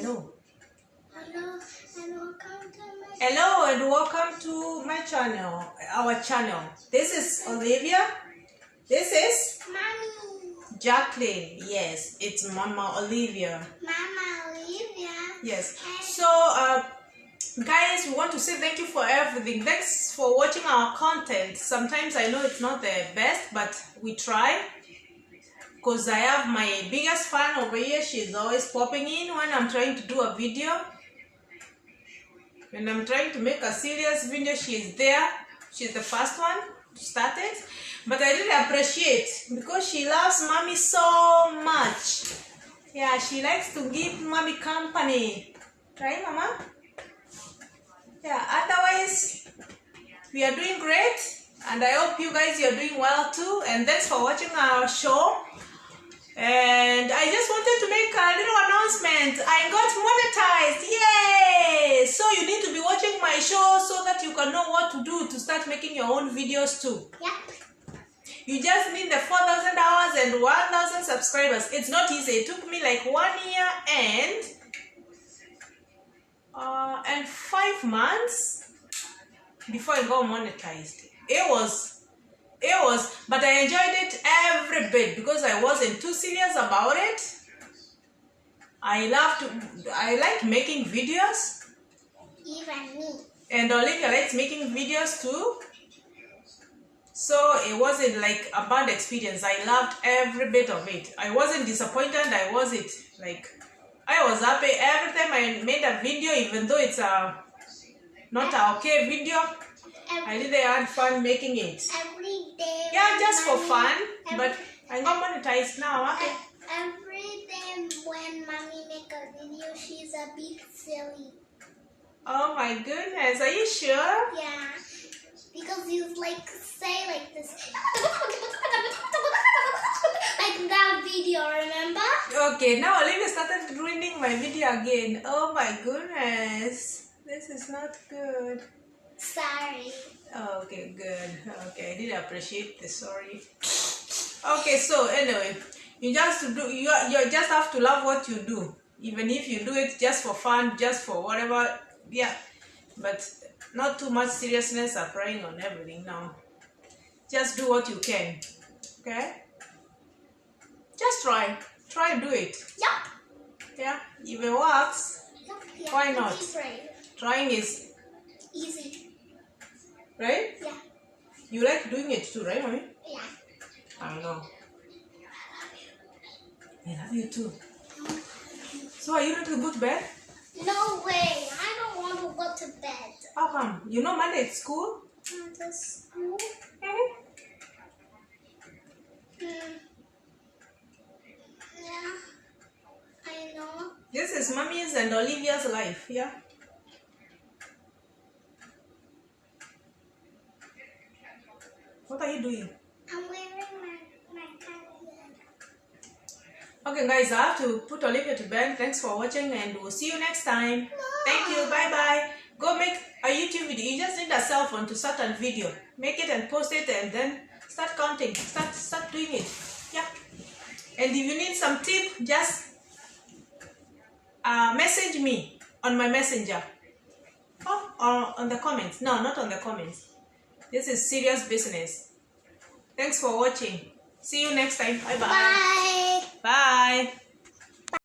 Hello. Hello Hello and welcome to my and welcome to my channel, our channel. This is Olivia. This is Mommy. Jacqueline. Yes, it's Mama Olivia. Mama Olivia. Yes. So, guys, we want to say thank you for everything. Thanks for watching our content. Sometimes I know it's not the best, but we try. Because I have my biggest fan over here. She's always popping in when I'm trying to do a video. When I'm trying to make a serious video, she's there. She's the first one to start it. But I really appreciate because she loves mommy so much. Yeah, she likes to give mommy company. Right, Mama? Yeah, otherwise, we are doing great. And I hope you guys are doing well too. And thanks for watching our show. And I just wanted to make a little announcement. I got monetized. Yay! So you need to be watching my show so that you can know what to do to start making your own videos too. Yep. You just need the 4,000 hours and 1,000 subscribers. It's not easy. It took me like 1 year and 5 months before I got monetized. It was, but I enjoyed it every bit because I wasn't too serious about it. I like making videos. Even me. And Olivia likes making videos too. So it wasn't like a bad experience. I loved every bit of it. I wasn't disappointed. I was happy every time I made a video, even though it's not a okay video. I really had fun making it. Every day. Yeah, just for fun. Every- But I got monetized now. I'm happy. Every day when mommy make a video, she's a bit silly. Oh my goodness. Are you sure? Yeah. Because you like say like this. Like that video, remember? Okay, now Olivia started ruining my video again. Oh my goodness. This is not good. Sorry. Okay, good. Okay, I did appreciate the sorry. Okay, so anyway, you just have to love what you do. Even if you do it just for fun, just for whatever, yeah. But not too much seriousness applying on everything now. Just do what you can. Okay? Just try. Try and do it. Yep. Yeah. If it works, Yep. Why not? It's right. trying is Easy. right. Yeah. You like doing it too, right, mommy? Yeah. I know. I love you too. So are you ready to go to bed? No way. I don't want to go to bed. How come? You know Monday it's school? To school? Yeah. I know. This is mommy's and Olivia's life, yeah? What are you doing? I'm wearing my cardigan. Okay guys, I have to put Olivia to bed. Thanks for watching and we'll see you next time. Thank you. Bye bye. Go make a YouTube video. You just need a cell phone to start a video. Make it and post it and then start counting. Start doing it. Yeah. And if you need some tip, just message me on my messenger. Oh, or on the comments. No, not on the comments. This is serious business. Thanks for watching. See you next time. Bye bye. Bye. Bye.